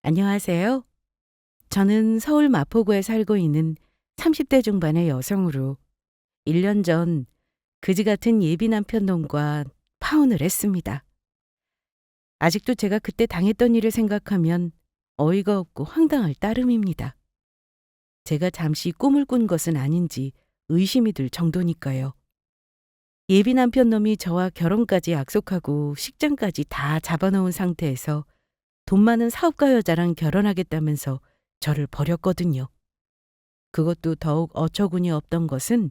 안녕하세요. 저는 서울 마포구에 살고 있는 30대 중반의 여성으로 1년 전 그지 같은 예비 남편 놈과 파혼을 했습니다. 아직도 제가 그때 당했던 일을 생각하면 어이가 없고 황당할 따름입니다. 제가 잠시 꿈을 꾼 것은 아닌지 의심이 들 정도니까요. 예비 남편 놈이 저와 결혼까지 약속하고 식장까지 다 잡아놓은 상태에서 돈 많은 사업가 여자랑 결혼하겠다면서 저를 버렸거든요. 그것도 더욱 어처구니 없던 것은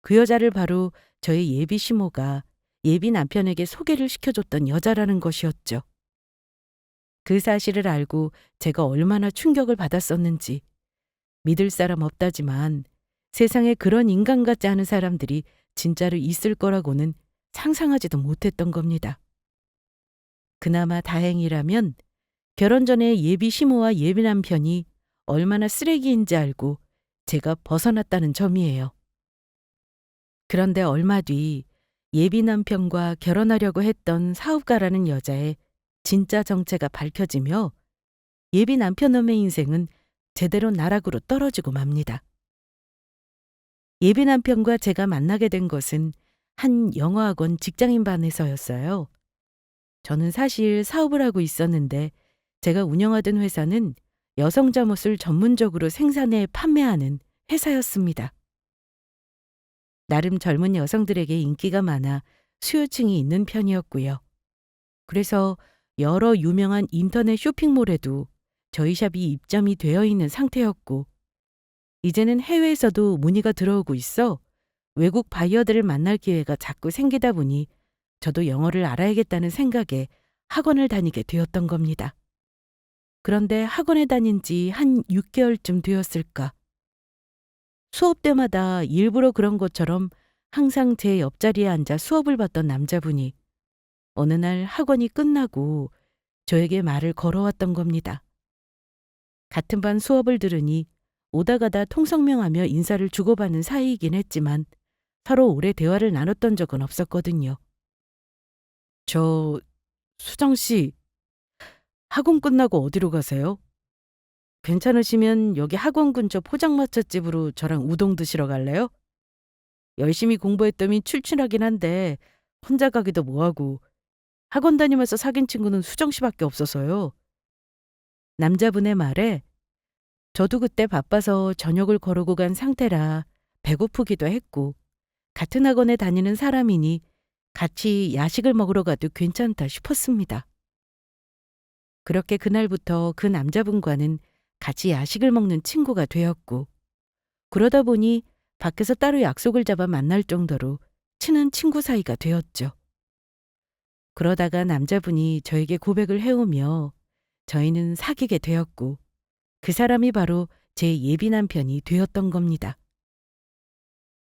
그 여자를 바로 저의 예비 시모가 예비 남편에게 소개를 시켜줬던 여자라는 것이었죠. 그 사실을 알고 제가 얼마나 충격을 받았었는지 믿을 사람 없다지만 세상에 그런 인간 같지 않은 사람들이 진짜로 있을 거라고는 상상하지도 못했던 겁니다. 그나마 다행이라면 결혼 전에 예비 시모와 예비 남편이 얼마나 쓰레기인지 알고 제가 벗어났다는 점이에요. 그런데 얼마 뒤 예비 남편과 결혼하려고 했던 사업가라는 여자의 진짜 정체가 밝혀지며 예비 남편놈의 인생은 제대로 나락으로 떨어지고 맙니다. 예비 남편과 제가 만나게 된 것은 한 영어학원 직장인반에서였어요. 저는 사실 사업을 하고 있었는데 제가 운영하던 회사는 여성 잠옷을 전문적으로 생산해 판매하는 회사였습니다. 나름 젊은 여성들에게 인기가 많아 수요층이 있는 편이었고요. 그래서 여러 유명한 인터넷 쇼핑몰에도 저희 샵이 입점이 되어 있는 상태였고, 이제는 해외에서도 문의가 들어오고 있어 외국 바이어들을 만날 기회가 자꾸 생기다 보니 저도 영어를 알아야겠다는 생각에 학원을 다니게 되었던 겁니다. 그런데 학원에 다닌 지 한 6개월쯤 되었을까. 수업 때마다 일부러 그런 것처럼 항상 제 옆자리에 앉아 수업을 받던 남자분이 어느 날 학원이 끝나고 저에게 말을 걸어왔던 겁니다. 같은 반 수업을 들으니 오다 가다 통성명하며 인사를 주고받는 사이이긴 했지만 서로 오래 대화를 나눴던 적은 없었거든요. 저, 수정 씨, 학원 끝나고 어디로 가세요? 괜찮으시면 여기 학원 근처 포장마차집으로 저랑 우동 드시러 갈래요? 열심히 공부했더니 출출하긴 한데 혼자 가기도 뭐하고 학원 다니면서 사귄 친구는 수정 씨밖에 없어서요. 남자분의 말에 저도 그때 바빠서 저녁을 거르고 간 상태라 배고프기도 했고 같은 학원에 다니는 사람이니 같이 야식을 먹으러 가도 괜찮다 싶었습니다. 그렇게 그날부터 그 남자분과는 같이 야식을 먹는 친구가 되었고, 그러다 보니 밖에서 따로 약속을 잡아 만날 정도로 친한 친구 사이가 되었죠. 그러다가 남자분이 저에게 고백을 해오며 저희는 사귀게 되었고, 그 사람이 바로 제 예비 남편이 되었던 겁니다.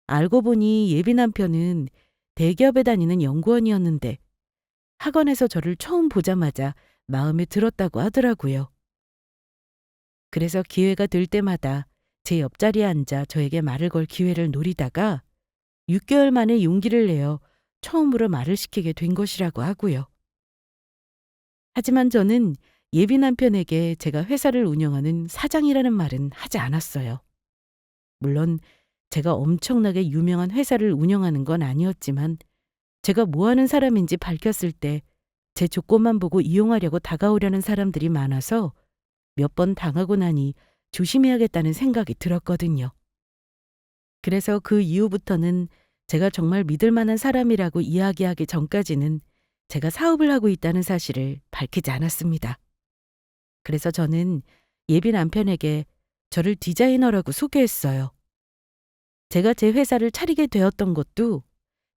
알고 보니 예비 남편은 대기업에 다니는 연구원이었는데 학원에서 저를 처음 보자마자 마음에 들었다고 하더라고요. 그래서 기회가 될 때마다 제 옆자리에 앉아 저에게 말을 걸 기회를 노리다가 6개월 만에 용기를 내어 처음으로 말을 시키게 된 것이라고 하고요. 하지만 저는 예비 남편에게 제가 회사를 운영하는 사장이라는 말은 하지 않았어요. 물론 제가 엄청나게 유명한 회사를 운영하는 건 아니었지만 제가 뭐 하는 사람인지 밝혔을 때 제 조건만 보고 이용하려고 다가오려는 사람들이 많아서 몇 번 당하고 나니 조심해야겠다는 생각이 들었거든요. 그래서 그 이후부터는 제가 정말 믿을 만한 사람이라고 이야기하기 전까지는 제가 사업을 하고 있다는 사실을 밝히지 않았습니다. 그래서 저는 예비 남편에게 저를 디자이너라고 소개했어요. 제가 제 회사를 차리게 되었던 것도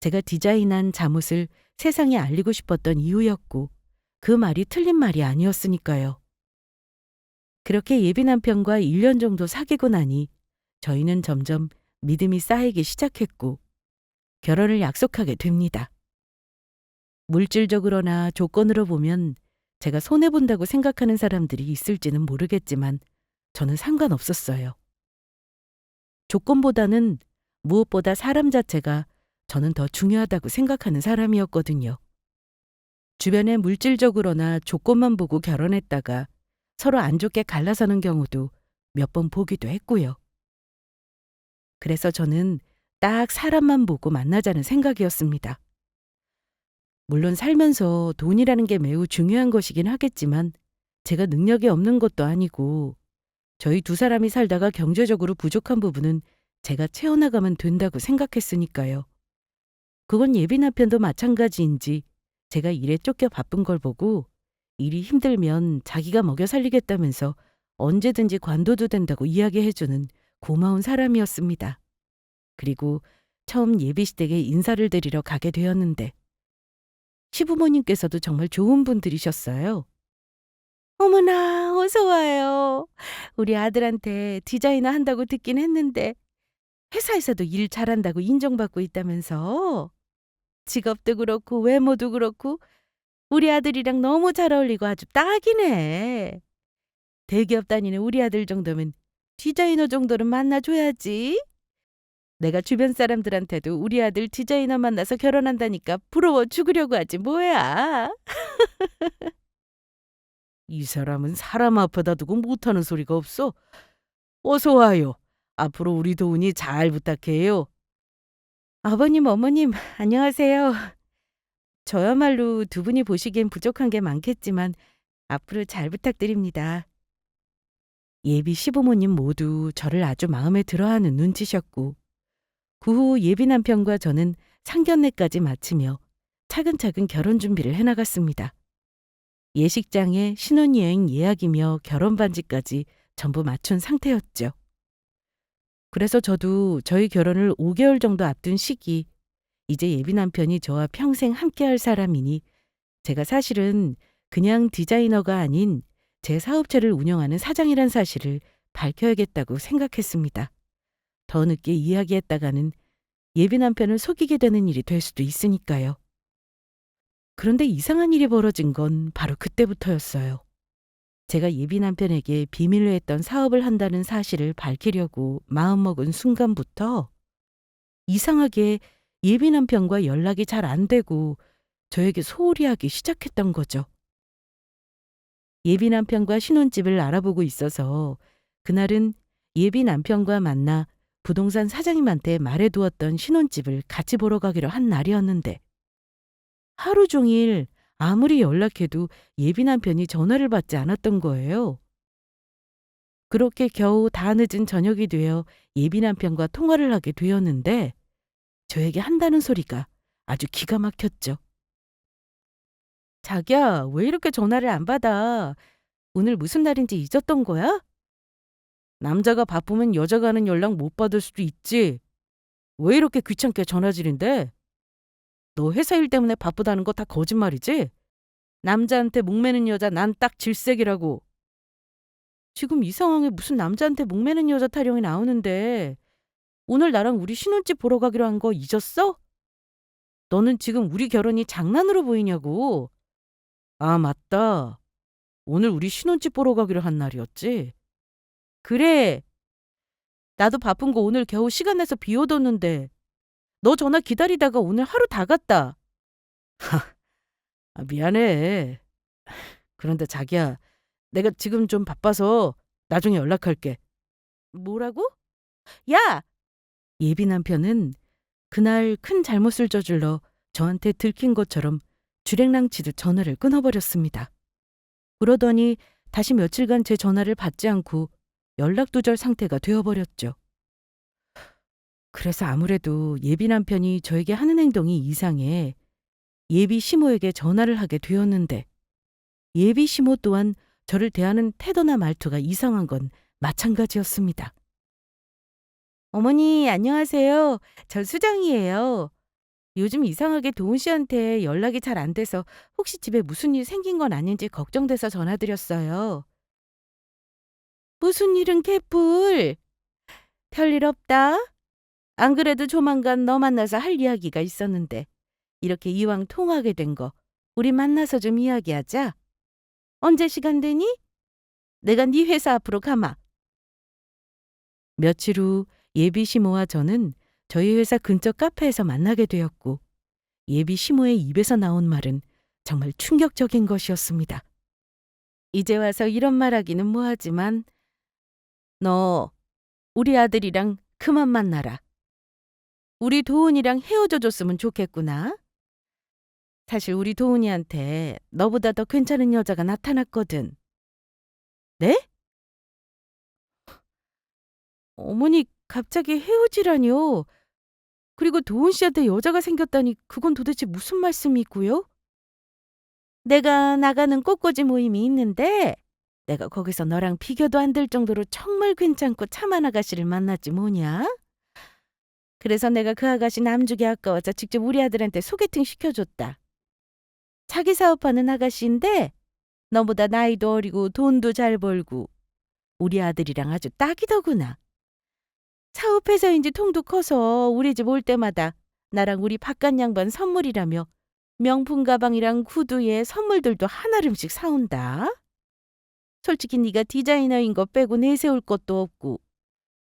제가 디자인한 잠옷을 세상에 알리고 싶었던 이유였고 그 말이 틀린 말이 아니었으니까요. 그렇게 예비 남편과 1년 정도 사귀고 나니 저희는 점점 믿음이 쌓이기 시작했고 결혼을 약속하게 됩니다. 물질적으로나 조건으로 보면 제가 손해본다고 생각하는 사람들이 있을지는 모르겠지만 저는 상관없었어요. 조건보다는 무엇보다 사람 자체가 저는 더 중요하다고 생각하는 사람이었거든요. 주변에 물질적으로나 조건만 보고 결혼했다가 서로 안 좋게 갈라서는 경우도 몇 번 보기도 했고요. 그래서 저는 딱 사람만 보고 만나자는 생각이었습니다. 물론 살면서 돈이라는 게 매우 중요한 것이긴 하겠지만 제가 능력이 없는 것도 아니고 저희 두 사람이 살다가 경제적으로 부족한 부분은 제가 채워나가면 된다고 생각했으니까요. 그건 예비 남편도 마찬가지인지 제가 일에 쫓겨 바쁜 걸 보고 일이 힘들면 자기가 먹여 살리겠다면서 언제든지 관둬도 된다고 이야기해주는 고마운 사람이었습니다. 그리고 처음 예비시댁에 인사를 드리러 가게 되었는데 시부모님께서도 정말 좋은 분들이셨어요. 어머나, 어서 와요. 우리 아들한테 디자이너 한다고 듣긴 했는데 회사에서도 일 잘한다고 인정받고 있다면서. 직업도 그렇고 외모도 그렇고 우리 아들이랑 너무 잘 어울리고 아주 딱이네. 대기업 다니는 우리 아들 정도면 디자이너 정도는 만나줘야지. 내가 주변 사람들한테도 우리 아들 디자이너 만나서 결혼한다니까 부러워 죽으려고 하지 뭐야. 이 사람은 사람 앞에다 두고 못하는 소리가 없어. 어서 와요. 앞으로 우리 도훈이 잘 부탁해요. 아버님, 어머님, 안녕하세요. 저야말로 두 분이 보시기엔 부족한 게 많겠지만 앞으로 잘 부탁드립니다. 예비 시부모님 모두 저를 아주 마음에 들어하는 눈치셨고 그 후 예비 남편과 저는 상견례까지 마치며 차근차근 결혼 준비를 해나갔습니다. 예식장에 신혼여행 예약이며 결혼 반지까지 전부 맞춘 상태였죠. 그래서 저도 저희 결혼을 5개월 정도 앞둔 시기 이제 예비 남편이 저와 평생 함께할 사람이니 제가 사실은 그냥 디자이너가 아닌 제 사업체를 운영하는 사장이란 사실을 밝혀야겠다고 생각했습니다. 더 늦게 이야기했다가는 예비 남편을 속이게 되는 일이 될 수도 있으니까요. 그런데 이상한 일이 벌어진 건 바로 그때부터였어요. 제가 예비 남편에게 비밀로 했던 사업을 한다는 사실을 밝히려고 마음먹은 순간부터 이상하게 예비 남편과 연락이 잘 안 되고 저에게 소홀히 하기 시작했던 거죠. 예비 남편과 신혼집을 알아보고 있어서 그날은 예비 남편과 만나 부동산 사장님한테 말해두었던 신혼집을 같이 보러 가기로 한 날이었는데 하루 종일 아무리 연락해도 예비 남편이 전화를 받지 않았던 거예요. 그렇게 겨우 다 늦은 저녁이 되어 예비 남편과 통화를 하게 되었는데 저에게 한다는 소리가 아주 기가 막혔죠. 자기야, 왜 이렇게 전화를 안 받아? 오늘 무슨 날인지 잊었던 거야? 남자가 바쁘면 여자가 하는 연락 못 받을 수도 있지. 왜 이렇게 귀찮게 전화질인데? 너 회사 일 때문에 바쁘다는 거 다 거짓말이지? 남자한테 목매는 여자 난 딱 질색이라고. 지금 이 상황에 무슨 남자한테 목매는 여자 타령이 나오는데 오늘 나랑 우리 신혼집 보러 가기로 한 거 잊었어? 너는 지금 우리 결혼이 장난으로 보이냐고. 아, 맞다. 오늘 우리 신혼집 보러 가기로 한 날이었지. 그래. 나도 바쁜 거 오늘 겨우 시간 내서 비워뒀는데 너 전화 기다리다가 오늘 하루 다 갔다. 아, 미안해. 그런데 자기야, 내가 지금 좀 바빠서 나중에 연락할게. 뭐라고? 야! 예비 남편은 그날 큰 잘못을 저질러 저한테 들킨 것처럼 주랭랑치듯 전화를 끊어버렸습니다. 그러더니 다시 며칠간 제 전화를 받지 않고 연락두절 상태가 되어버렸죠. 그래서 아무래도 예비 남편이 저에게 하는 행동이 이상해 예비 시모에게 전화를 하게 되었는데 예비 시모 또한 저를 대하는 태도나 말투가 이상한 건 마찬가지였습니다. 어머니, 안녕하세요. 전 수정이에요. 요즘 이상하게 도훈 씨한테 연락이 잘 안 돼서 혹시 집에 무슨 일 생긴 건 아닌지 걱정돼서 전화드렸어요. 무슨 일은 개뿔. 별일 없다. 안 그래도 조만간 너 만나서 할 이야기가 있었는데 이렇게 이왕 통화하게 된 거 우리 만나서 좀 이야기하자. 언제 시간 되니? 내가 네 회사 앞으로 가마. 며칠 후 예비 시모와 저는 저희 회사 근처 카페에서 만나게 되었고 예비 시모의 입에서 나온 말은 정말 충격적인 것이었습니다. 이제 와서 이런 말하기는 뭐하지만 너 우리 아들이랑 그만 만나라. 우리 도훈이랑 헤어져 줬으면 좋겠구나. 사실 우리 도훈이한테 너보다 더 괜찮은 여자가 나타났거든. 네? 어머니 갑자기 헤어지라니요. 그리고 도훈 씨한테 여자가 생겼다니 그건 도대체 무슨 말씀이고요? 내가 나가는 꽃꽂이 모임이 있는데 내가 거기서 너랑 비교도 안 될 정도로 정말 괜찮고 참한 아가씨를 만났지 뭐냐? 그래서 내가 그 아가씨 남주기 아까워서 직접 우리 아들한테 소개팅 시켜줬다. 자기 사업하는 아가씨인데 너보다 나이도 어리고 돈도 잘 벌고 우리 아들이랑 아주 딱이더구나. 사업해서인지 통도 커서 우리 집 올 때마다 나랑 우리 바깥 양반 선물이라며 명품 가방이랑 구두에 선물들도 한아름씩 사온다. 솔직히 네가 디자이너인 거 빼고 내세울 것도 없고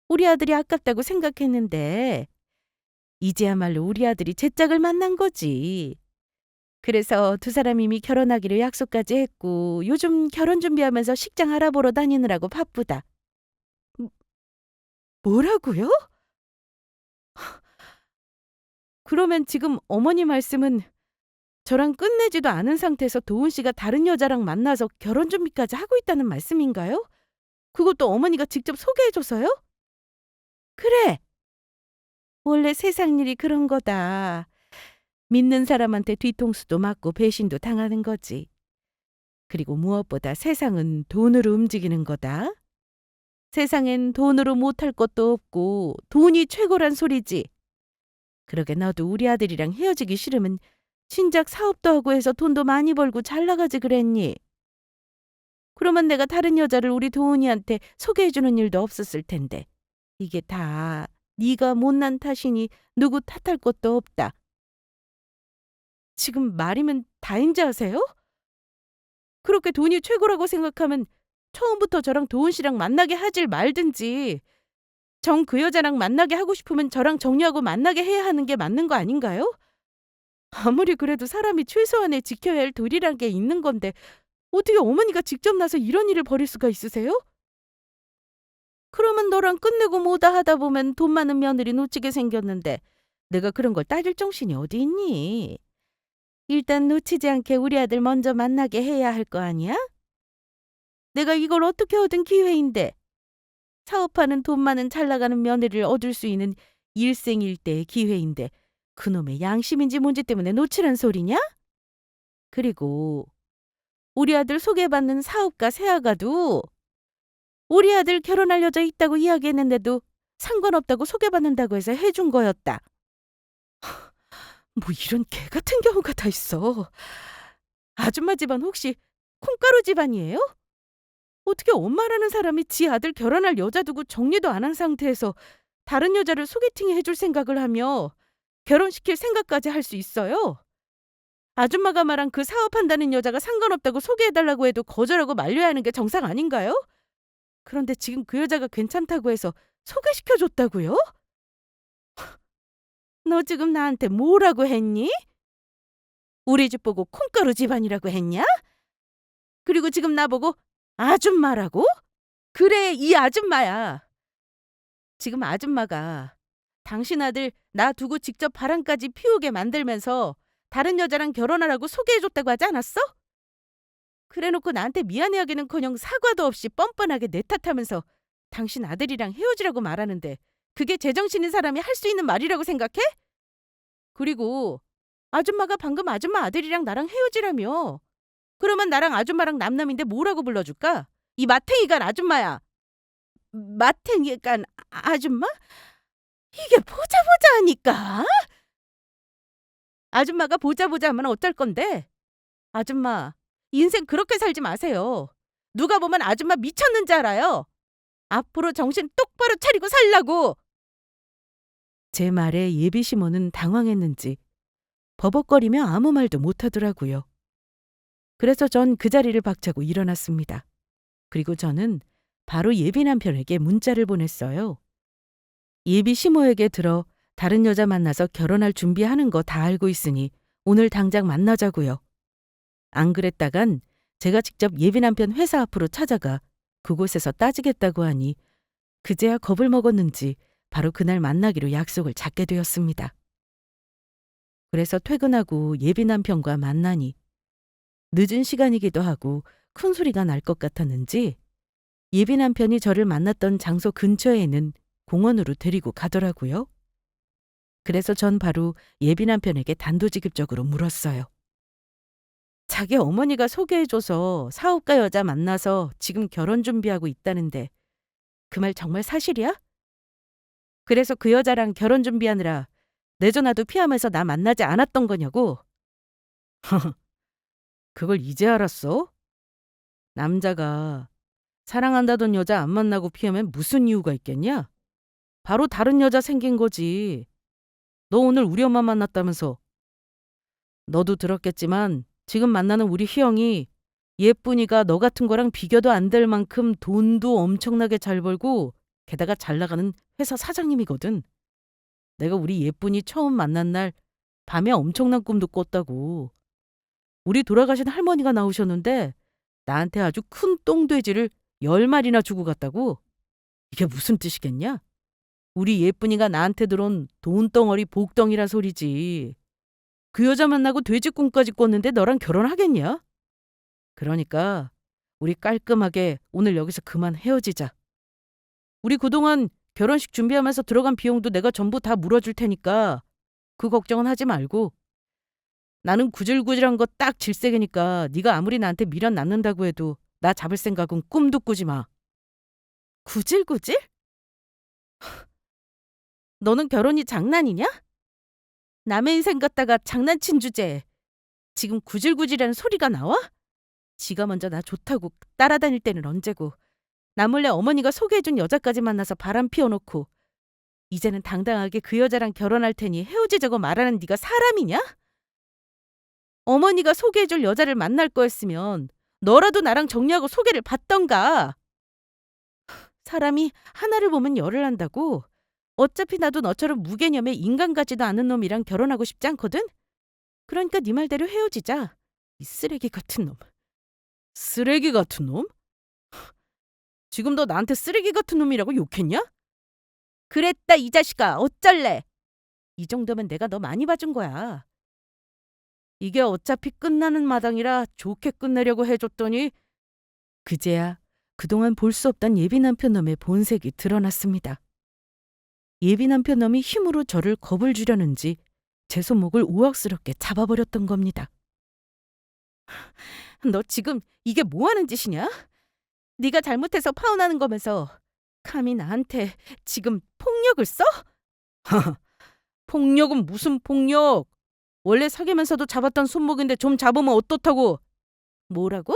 우리 아들이 아깝다고 생각했는데 이제야말로 우리 아들이 제 짝을 만난 거지. 그래서 두 사람 이미 결혼하기로 약속까지 했고 요즘 결혼 준비하면서 식장 알아보러 다니느라고 바쁘다. 뭐라고요? 그러면 지금 어머니 말씀은 저랑 끝내지도 않은 상태에서 도훈 씨가 다른 여자랑 만나서 결혼 준비까지 하고 있다는 말씀인가요? 그것도 어머니가 직접 소개해줘서요? 그래. 원래 세상 일이 그런 거다. 믿는 사람한테 뒤통수도 맞고 배신도 당하는 거지. 그리고 무엇보다 세상은 돈으로 움직이는 거다. 세상엔 돈으로 못할 것도 없고 돈이 최고란 소리지. 그러게 너도 우리 아들이랑 헤어지기 싫으면 진작 사업도 하고 해서 돈도 많이 벌고 잘 나가지 그랬니? 그러면 내가 다른 여자를 우리 도훈이한테 소개해주는 일도 없었을 텐데. 이게 다 네가 못난 탓이니 누구 탓할 것도 없다. 지금 말이면 다인지 하세요? 그렇게 돈이 최고라고 생각하면 처음부터 저랑 도훈 씨랑 만나게 하질 말든지 정 그 여자랑 만나게 하고 싶으면 저랑 정리하고 만나게 해야 하는 게 맞는 거 아닌가요? 아무리 그래도 사람이 최소한의 지켜야 할 도리란 게 있는 건데 어떻게 어머니가 직접 나서 이런 일을 벌일 수가 있으세요? 그러면 너랑 끝내고 뭐다 하다 보면 돈 많은 며느리 놓치게 생겼는데 내가 그런 걸 따질 정신이 어디 있니? 일단 놓치지 않게 우리 아들 먼저 만나게 해야 할 거 아니야? 내가 이걸 어떻게 얻은 기회인데 사업하는 돈 많은 잘 나가는 며느리를 얻을 수 있는 일생일대의 기회인데 그놈의 양심인지 뭔지 때문에 놓치란 소리냐? 그리고 우리 아들 소개받는 사업가 새아가도 우리 아들 결혼할 여자 있다고 이야기했는데도 상관없다고 소개받는다고 해서 해준 거였다. 뭐 이런 개 같은 경우가 다 있어. 아줌마 집안 혹시 콩가루 집안이에요? 어떻게 엄마라는 사람이 지 아들 결혼할 여자 두고 정리도 안 한 상태에서 다른 여자를 소개팅 해줄 생각을 하며 결혼시킬 생각까지 할 수 있어요? 아줌마가 말한 그 사업한다는 여자가 상관없다고 소개해달라고 해도 거절하고 말려야 하는 게 정상 아닌가요? 그런데 지금 그 여자가 괜찮다고 해서 소개시켜줬다고요? 너 지금 나한테 뭐라고 했니? 우리 집 보고 콩가루 집안이라고 했냐? 그리고 지금 나보고 아줌마라고? 그래, 이 아줌마야. 지금 아줌마가 당신 아들 나 두고 직접 바람까지 피우게 만들면서 다른 여자랑 결혼하라고 소개해줬다고 하지 않았어? 그래놓고 나한테 미안해하기는커녕 사과도 없이 뻔뻔하게 내 탓하면서 당신 아들이랑 헤어지라고 말하는데 그게 제정신인 사람이 할 수 있는 말이라고 생각해? 그리고 아줌마가 방금 아줌마 아들이랑 나랑 헤어지라며. 그러면 나랑 아줌마랑 남남인데 뭐라고 불러줄까? 이 마탱이간 아줌마야. 마탱이간 아줌마? 이게 보자 보자 하니까? 아줌마가 보자 보자 하면 어쩔 건데? 아줌마, 인생 그렇게 살지 마세요. 누가 보면 아줌마 미쳤는 줄 알아요. 앞으로 정신 똑바로 차리고 살라고. 제 말에 예비 시모는 당황했는지 버벅거리며 아무 말도 못하더라고요. 그래서 전 그 자리를 박차고 일어났습니다. 그리고 저는 바로 예비 남편에게 문자를 보냈어요. 예비 시모에게 들어 다른 여자 만나서 결혼할 준비하는 거 다 알고 있으니 오늘 당장 만나자고요. 안 그랬다간 제가 직접 예비 남편 회사 앞으로 찾아가 그곳에서 따지겠다고 하니 그제야 겁을 먹었는지 바로 그날 만나기로 약속을 잡게 되었습니다. 그래서 퇴근하고 예비 남편과 만나니 늦은 시간이기도 하고 큰 소리가 날 것 같았는지 예비 남편이 저를 만났던 장소 근처에 있는 공원으로 데리고 가더라고요. 그래서 전 바로 예비 남편에게 단도직입적으로 물었어요. 자기 어머니가 소개해줘서 사업가 여자 만나서 지금 결혼 준비하고 있다는데 그 말 정말 사실이야? 그래서 그 여자랑 결혼 준비하느라 내 전화도 피하면서 나 만나지 않았던 거냐고? 그걸 이제 알았어? 남자가 사랑한다던 여자 안 만나고 피하면 무슨 이유가 있겠냐? 바로 다른 여자 생긴 거지. 너 오늘 우리 엄마 만났다면서. 너도 들었겠지만 지금 만나는 우리 희영이 예쁜이가 너 같은 거랑 비교도 안 될 만큼 돈도 엄청나게 잘 벌고 게다가 잘 나가는 회사 사장님이거든. 내가 우리 예쁜이 처음 만난 날 밤에 엄청난 꿈도 꿨다고. 우리 돌아가신 할머니가 나오셨는데 나한테 아주 큰 똥돼지를 10마리나 주고 갔다고. 이게 무슨 뜻이겠냐? 우리 예쁜이가 나한테 들어온 돈덩어리 복덩이란 소리지. 그 여자 만나고 돼지 꿈까지 꿨는데 너랑 결혼하겠냐? 그러니까 우리 깔끔하게 오늘 여기서 그만 헤어지자. 우리 그동안 결혼식 준비하면서 들어간 비용도 내가 전부 다 물어줄 테니까 그 걱정은 하지 말고. 나는 구질구질한 거 딱 질색이니까 네가 아무리 나한테 미련 남는다고 해도 나 잡을 생각은 꿈도 꾸지 마. 구질구질? 너는 결혼이 장난이냐? 남의 인생 갖다가 장난친 주제에 지금 구질구질이라는 소리가 나와? 지가 먼저 나 좋다고 따라다닐 때는 언제고 나 몰래 어머니가 소개해준 여자까지 만나서 바람 피워놓고 이제는 당당하게 그 여자랑 결혼할 테니 헤어지자고 말하는 네가 사람이냐? 어머니가 소개해줄 여자를 만날 거였으면 너라도 나랑 정리하고 소개를 받던가. 사람이 하나를 보면 열을 한다고. 어차피 나도 너처럼 무개념의 인간 같지도 않은 놈이랑 결혼하고 싶지 않거든? 그러니까 네 말대로 헤어지자. 이 쓰레기 같은 놈. 쓰레기 같은 놈? 지금 너 나한테 쓰레기 같은 놈이라고 욕했냐? 그랬다 이 자식아. 어쩔래? 이 정도면 내가 너 많이 봐준 거야. 이게 어차피 끝나는 마당이라 좋게 끝내려고 해줬더니 그제야 그동안 볼 수 없던 예비 남편 놈의 본색이 드러났습니다. 예비 남편 놈이 힘으로 저를 겁을 주려는지 제 손목을 우악스럽게 잡아버렸던 겁니다. 너 지금 이게 뭐 하는 짓이냐? 네가 잘못해서 파혼하는 거면서 감히 나한테 지금 폭력을 써? 폭력은 무슨 폭력? 원래 사귀면서도 잡았던 손목인데 좀 잡으면 어떻다고? 뭐라고?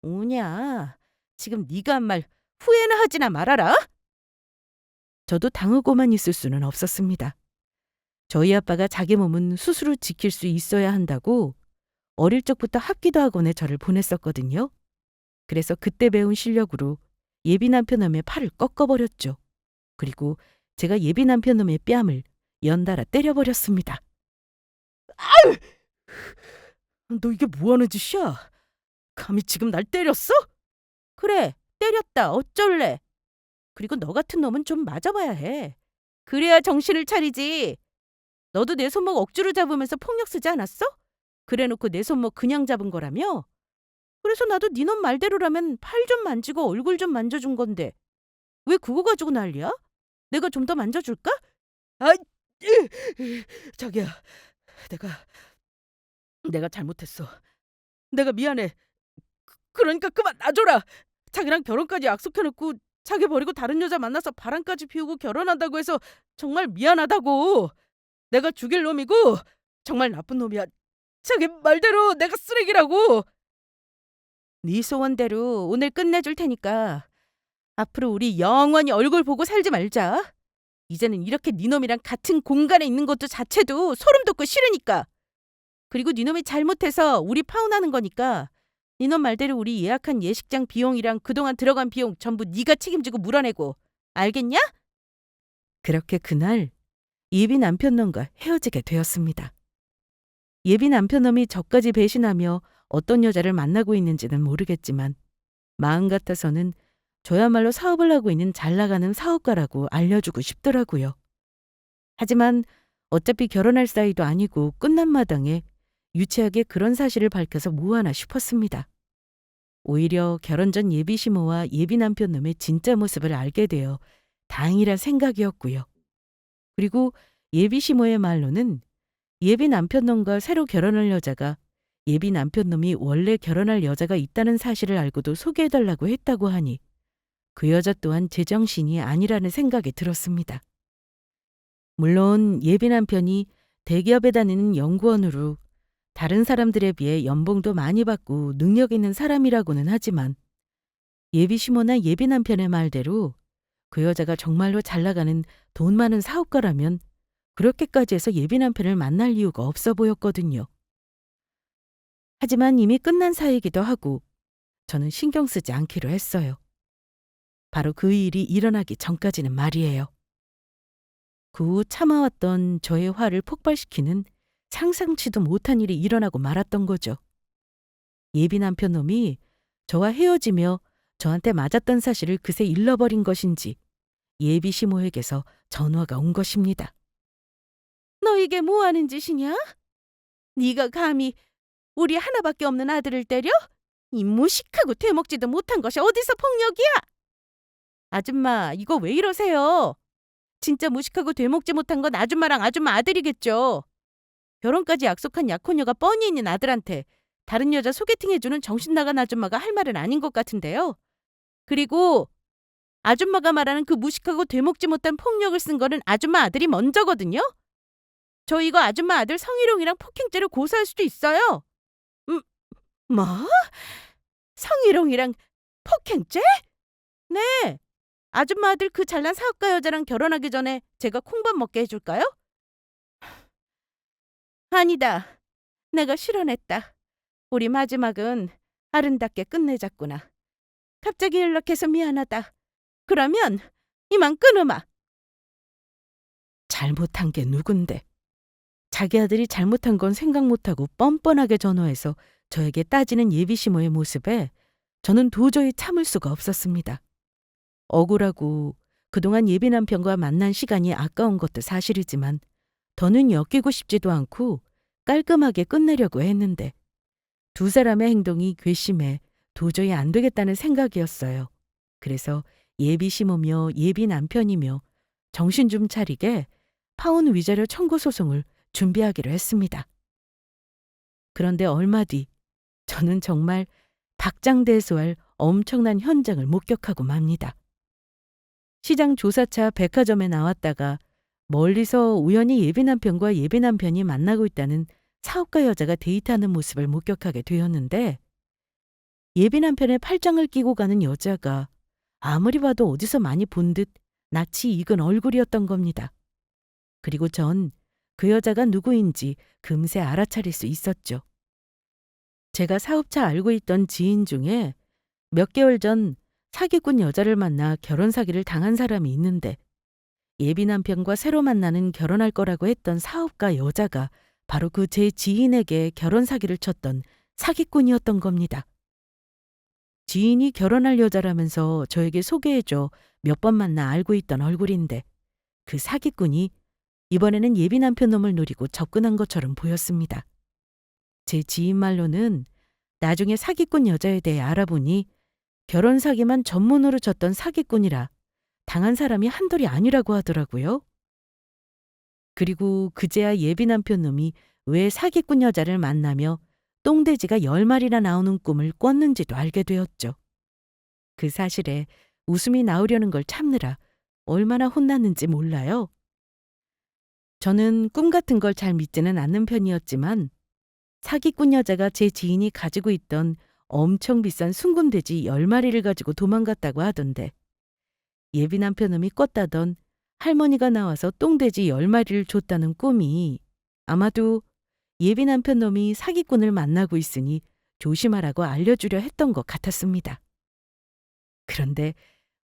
오냐? 지금 네가 한 말 후회나 하지나 말아라. 저도 당하고만 있을 수는 없었습니다. 저희 아빠가 자기 몸은 스스로 지킬 수 있어야 한다고 어릴 적부터 합기도 학원에 저를 보냈었거든요. 그래서 그때 배운 실력으로 예비 남편놈의 팔을 꺾어버렸죠. 그리고 제가 예비 남편놈의 뺨을 연달아 때려버렸습니다. 아유! 너 이게 뭐하는 짓이야? 감히 지금 날 때렸어? 그래, 때렸다. 어쩔래? 그리고 너 같은 놈은 좀 맞아봐야 해. 그래야 정신을 차리지. 너도 내 손목 억지로 잡으면서 폭력 쓰지 않았어? 그래놓고 내 손목 그냥 잡은 거라며? 그래서 나도 네 놈 말대로라면 팔 좀 만지고 얼굴 좀 만져준 건데 왜 그거 가지고 난리야? 내가 좀 더 만져줄까? 아, 자기야, 내가 잘못했어. 내가 미안해. 그러니까 그만 놔줘라. 자기랑 결혼까지 약속해놓고 자기 버리고 다른 여자 만나서 바람까지 피우고 결혼한다고 해서 정말 미안하다고. 내가 죽일 놈이고 정말 나쁜 놈이야. 자기 말대로 내가 쓰레기라고. 네 소원대로 오늘 끝내줄 테니까 앞으로 우리 영원히 얼굴 보고 살지 말자. 이제는 이렇게 네 놈이랑 같은 공간에 있는 것도 자체도 소름 돋고 싫으니까. 그리고 네 놈이 잘못해서 우리 파혼하는 거니까 네 놈 말대로 우리 예약한 예식장 비용이랑 그동안 들어간 비용 전부 네가 책임지고 물어내고. 알겠냐? 그렇게 그날 예비 남편놈과 헤어지게 되었습니다. 예비 남편놈이 저까지 배신하며 어떤 여자를 만나고 있는지는 모르겠지만 마음 같아서는 저야말로 사업을 하고 있는 잘 나가는 사업가라고 알려주고 싶더라고요. 하지만 어차피 결혼할 사이도 아니고 끝난 마당에 유치하게 그런 사실을 밝혀서 뭐하나 싶었습니다. 오히려 결혼 전 예비 시모와 예비 남편 놈의 진짜 모습을 알게 되어 다행이란 생각이었고요. 그리고 예비 시모의 말로는 예비 남편 놈과 새로 결혼할 여자가 예비 남편 놈이 원래 결혼할 여자가 있다는 사실을 알고도 소개해달라고 했다고 하니 그 여자 또한 제정신이 아니라는 생각이 들었습니다. 물론 예비 남편이 대기업에 다니는 연구원으로 다른 사람들에 비해 연봉도 많이 받고 능력 있는 사람이라고는 하지만 예비 시모나 예비 남편의 말대로 그 여자가 정말로 잘 나가는 돈 많은 사업가라면 그렇게까지 해서 예비 남편을 만날 이유가 없어 보였거든요. 하지만 이미 끝난 사이이기도 하고 저는 신경 쓰지 않기로 했어요. 바로 그 일이 일어나기 전까지는 말이에요. 그 후 참아왔던 저의 화를 폭발시키는 상상치도 못한 일이 일어나고 말았던 거죠. 예비 남편 놈이 저와 헤어지며 저한테 맞았던 사실을 그새 잃어버린 것인지 예비 시모에게서 전화가 온 것입니다. 너 이게 뭐 하는 짓이냐? 네가 감히 우리 하나밖에 없는 아들을 때려? 이 무식하고 되먹지도 못한 것이 어디서 폭력이야? 아줌마, 이거 왜 이러세요? 진짜 무식하고 되먹지 못한 건 아줌마랑 아줌마 아들이겠죠. 결혼까지 약속한 약혼녀가 뻔히 있는 아들한테 다른 여자 소개팅해주는 정신 나간 아줌마가 할 말은 아닌 것 같은데요. 그리고 아줌마가 말하는 그 무식하고 되먹지 못한 폭력을 쓴 거는 아줌마 아들이 먼저거든요. 저 이거 아줌마 아들 성희롱이랑 폭행죄로 고소할 수도 있어요. 뭐? 성희롱이랑 폭행죄? 네. 아줌마 아들 그 잘난 사업가 여자랑 결혼하기 전에 제가 콩밥 먹게 해줄까요? 아니다. 내가 실언했다. 우리 마지막은 아름답게 끝내자꾸나. 갑자기 연락해서 미안하다. 그러면 이만 끊으마. 잘못한 게 누군데. 자기 아들이 잘못한 건 생각 못하고 뻔뻔하게 전화해서 저에게 따지는 예비 시모의 모습에 저는 도저히 참을 수가 없었습니다. 억울하고 그동안 예비 남편과 만난 시간이 아까운 것도 사실이지만 더는 엮이고 싶지도 않고 깔끔하게 끝내려고 했는데 두 사람의 행동이 괘씸해 도저히 안 되겠다는 생각이었어요. 그래서 예비 시모며 예비 남편이며 정신 좀 차리게 파혼 위자료 청구 소송을 준비하기로 했습니다. 그런데 얼마 뒤 저는 정말 박장대소할 엄청난 현장을 목격하고 맙니다. 시장 조사차 백화점에 나왔다가 멀리서 우연히 예비 남편과 예비 남편이 만나고 있다는 사업가 여자가 데이트하는 모습을 목격하게 되었는데 예비 남편의 팔짱을 끼고 가는 여자가 아무리 봐도 어디서 많이 본 듯 낯이 익은 얼굴이었던 겁니다. 그리고 전 그 여자가 누구인지 금세 알아차릴 수 있었죠. 제가 사업차 알고 있던 지인 중에 몇 개월 전 사기꾼 여자를 만나 결혼 사기를 당한 사람이 있는데 예비 남편과 새로 만나는 결혼할 거라고 했던 사업가 여자가 바로 그 제 지인에게 결혼 사기를 쳤던 사기꾼이었던 겁니다. 지인이 결혼할 여자라면서 저에게 소개해줘 몇 번 만나 알고 있던 얼굴인데 그 사기꾼이 이번에는 예비 남편 놈을 노리고 접근한 것처럼 보였습니다. 제 지인 말로는 나중에 사기꾼 여자에 대해 알아보니 결혼 사기만 전문으로 쳤던 사기꾼이라 당한 사람이 한둘이 아니라고 하더라고요. 그리고 그제야 예비 남편 놈이 왜 사기꾼 여자를 만나며 똥돼지가 10마리나 나오는 꿈을 꿨는지도 알게 되었죠. 그 사실에 웃음이 나오려는 걸 참느라 얼마나 혼났는지 몰라요. 저는 꿈 같은 걸 잘 믿지는 않는 편이었지만 사기꾼 여자가 제 지인이 가지고 있던 엄청 비싼 순금돼지 10마리를 가지고 도망갔다고 하던데 예비 남편놈이 꿨다던 할머니가 나와서 똥돼지 10마리를 줬다는 꿈이 아마도 예비 남편놈이 사기꾼을 만나고 있으니 조심하라고 알려주려 했던 것 같았습니다. 그런데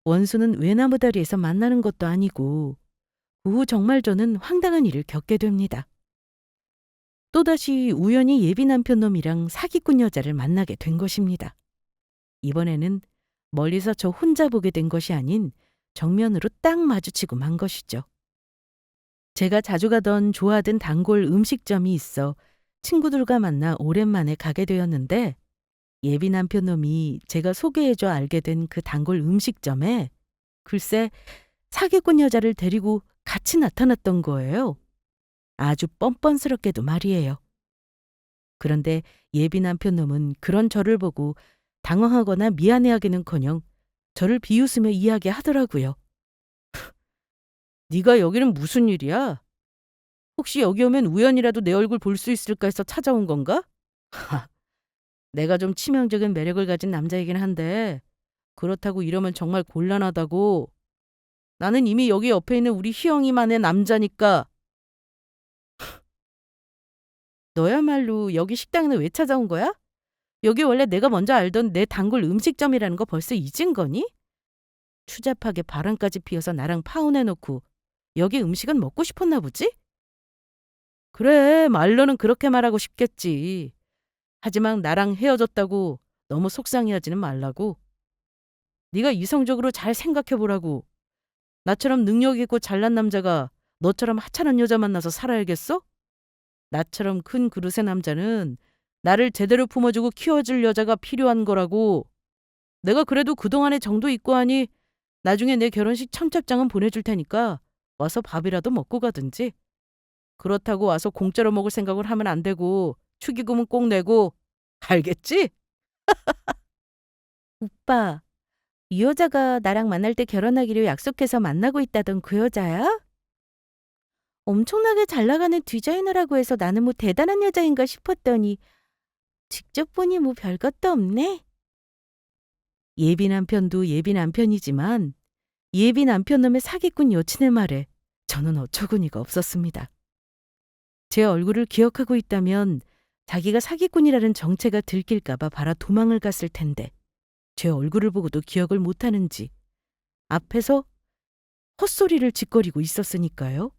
원수는 외나무다리에서 만나는 것도 아니고 그 후 정말 저는 황당한 일을 겪게 됩니다. 또다시 우연히 예비 남편 놈이랑 사기꾼 여자를 만나게 된 것입니다. 이번에는 멀리서 저 혼자 보게 된 것이 아닌 정면으로 딱 마주치고 만 것이죠. 제가 자주 가던 좋아하던 단골 음식점이 있어 친구들과 만나 오랜만에 가게 되었는데 예비 남편 놈이 제가 소개해줘 알게 된 그 단골 음식점에 글쎄 사기꾼 여자를 데리고 같이 나타났던 거예요. 아주 뻔뻔스럽게도 말이에요. 그런데 예비 남편 놈은 그런 저를 보고 당황하거나 미안해하기는커녕 저를 비웃으며 이야기하더라고요. 네가 여기는 무슨 일이야? 혹시 여기 오면 우연이라도 내 얼굴 볼 수 있을까 해서 찾아온 건가? 내가 좀 치명적인 매력을 가진 남자이긴 한데 그렇다고 이러면 정말 곤란하다고. 나는 이미 여기 옆에 있는 우리 희영이만의 남자니까. 너야말로 여기 식당에는 왜 찾아온 거야? 여기 원래 내가 먼저 알던 내 단골 음식점이라는 거 벌써 잊은 거니? 추잡하게 바람까지 피워서 나랑 파혼해놓고 여기 음식은 먹고 싶었나 보지? 그래, 말로는 그렇게 말하고 싶겠지. 하지만 나랑 헤어졌다고 너무 속상해하지는 말라고. 네가 이성적으로 잘 생각해보라고. 나처럼 능력 있고 잘난 남자가 너처럼 하찮은 여자 만나서 살아야겠어? 나처럼 큰 그릇의 남자는 나를 제대로 품어주고 키워줄 여자가 필요한 거라고. 내가 그래도 그동안의 정도 있고 하니 나중에 내 결혼식 청첩장은 보내줄 테니까 와서 밥이라도 먹고 가든지. 그렇다고 와서 공짜로 먹을 생각을 하면 안 되고 축의금은 꼭 내고. 알겠지? 오빠, 이 여자가 나랑 만날 때 결혼하기로 약속해서 만나고 있다던 그 여자야? 엄청나게 잘 나가는 디자이너라고 해서 나는 뭐 대단한 여자인가 싶었더니 직접 보니 뭐 별것도 없네. 예비 남편도 예비 남편이지만 예비 남편 놈의 사기꾼 여친의 말에 저는 어처구니가 없었습니다. 제 얼굴을 기억하고 있다면 자기가 사기꾼이라는 정체가 들킬까 봐 바라 도망을 갔을 텐데 제 얼굴을 보고도 기억을 못하는지 앞에서 헛소리를 짓거리고 있었으니까요.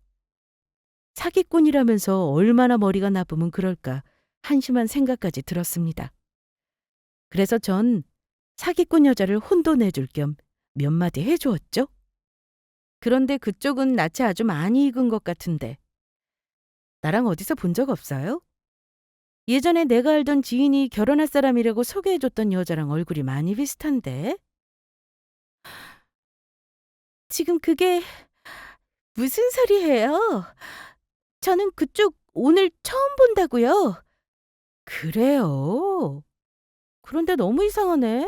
사기꾼이라면서 얼마나 머리가 나쁘면 그럴까 한심한 생각까지 들었습니다. 그래서 전 사기꾼 여자를 혼돈해줄 겸 몇 마디 해주었죠. 그런데 그쪽은 낯이 아주 많이 익은 것 같은데 나랑 어디서 본 적 없어요? 예전에 내가 알던 지인이 결혼할 사람이라고 소개해줬던 여자랑 얼굴이 많이 비슷한데. 지금 그게 무슨 소리예요? 저는 그쪽 오늘 처음 본다고요. 그래요? 그런데 너무 이상하네.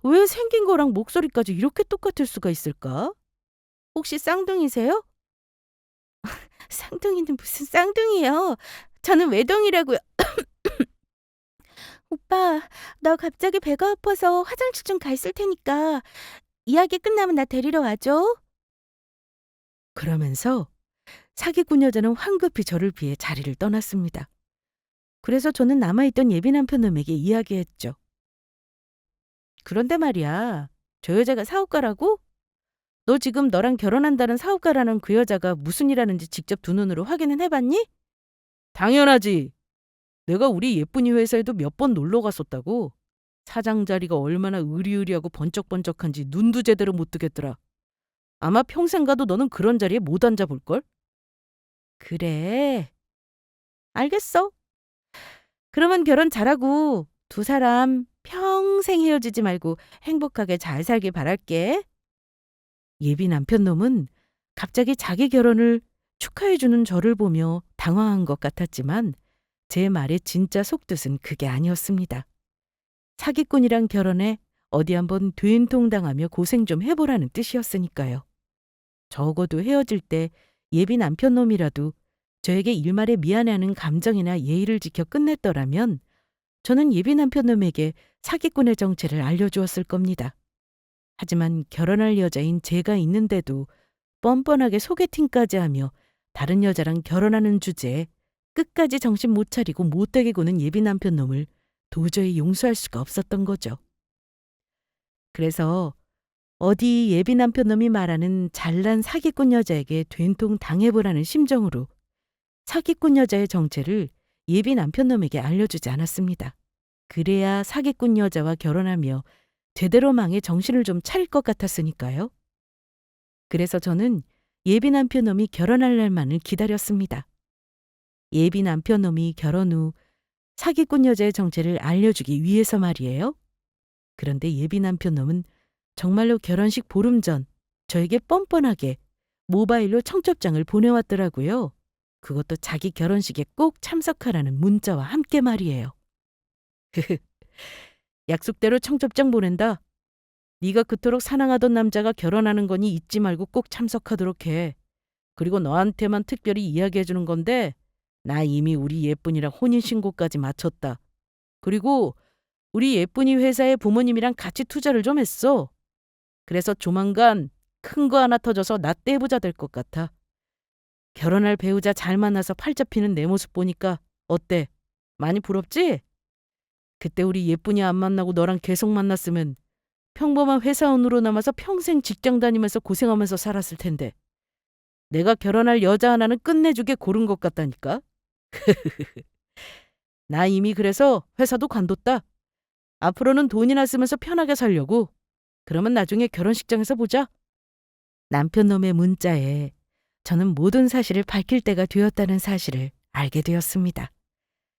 왜 생긴 거랑 목소리까지 이렇게 똑같을 수가 있을까? 혹시 쌍둥이세요? 쌍둥이는 무슨 쌍둥이요? 저는 외동이라고요. 오빠, 나 갑자기 배가 아파서 화장실 좀 가 있을 테니까 이야기 끝나면 나 데리러 와줘. 그러면서 사기꾼 여자는 황급히 저를 피해 자리를 떠났습니다. 그래서 저는 남아있던 예비 남편 놈에게 이야기했죠. 그런데 말이야, 저 여자가 사업가라고? 너 지금 너랑 결혼한다는 사업가라는 그 여자가 무슨 일 하는지 직접 두 눈으로 확인은 해봤니? 당연하지. 내가 우리 예쁜이 회사에도 몇 번 놀러 갔었다고. 사장 자리가 얼마나 으리으리하고 번쩍번쩍한지 눈도 제대로 못 뜨겠더라. 아마 평생 가도 너는 그런 자리에 못 앉아볼걸? 그래. 알겠어. 그러면 결혼 잘하고 두 사람 평생 헤어지지 말고 행복하게 잘 살길 바랄게. 예비 남편 놈은 갑자기 자기 결혼을 축하해주는 저를 보며 당황한 것 같았지만 제 말의 진짜 속뜻은 그게 아니었습니다. 사기꾼이랑 결혼해 어디 한번 된통당하며 고생 좀 해보라는 뜻이었으니까요. 적어도 헤어질 때 예비 남편 놈이라도 저에게 일말에 미안해하는 감정이나 예의를 지켜 끝냈더라면 저는 예비 남편 놈에게 사기꾼의 정체를 알려주었을 겁니다. 하지만 결혼할 여자인 제가 있는데도 뻔뻔하게 소개팅까지 하며 다른 여자랑 결혼하는 주제에 끝까지 정신 못 차리고 못되게 구는 예비 남편 놈을 도저히 용서할 수가 없었던 거죠. 그래서 어디 예비 남편 놈이 말하는 잘난 사기꾼 여자에게 된통 당해보라는 심정으로 사기꾼 여자의 정체를 예비 남편놈에게 알려주지 않았습니다. 그래야 사기꾼 여자와 결혼하며 제대로 망해 정신을 좀 차릴 것 같았으니까요. 그래서 저는 예비 남편놈이 결혼할 날만을 기다렸습니다. 예비 남편놈이 결혼 후 사기꾼 여자의 정체를 알려주기 위해서 말이에요. 그런데 예비 남편놈은 정말로 결혼식 보름 전 저에게 뻔뻔하게 모바일로 청첩장을 보내왔더라고요. 그것도 자기 결혼식에 꼭 참석하라는 문자와 함께 말이에요. 약속대로 청첩장 보낸다. 네가 그토록 사랑하던 남자가 결혼하는 거니 잊지 말고 꼭 참석하도록 해. 그리고 너한테만 특별히 이야기해 주는 건데 나 이미 우리 예쁜이랑 혼인신고까지 마쳤다. 그리고 우리 예쁜이 회사에 부모님이랑 같이 투자를 좀 했어. 그래서 조만간 큰 거 하나 터져서 나 떼부자 될 것 같아. 결혼할 배우자 잘 만나서 팔 잡히는 내 모습 보니까 어때? 많이 부럽지? 그때 우리 예쁜이 안 만나고 너랑 계속 만났으면 평범한 회사원으로 남아서 평생 직장 다니면서 고생하면서 살았을 텐데 내가 결혼할 여자 하나는 끝내주게 고른 것 같다니까. 나 이미 그래서 회사도 관뒀다. 앞으로는 돈이나 쓰면서 편하게 살려고. 그러면 나중에 결혼식장에서 보자. 남편놈의 문자에 저는 모든 사실을 밝힐 때가 되었다는 사실을 알게 되었습니다.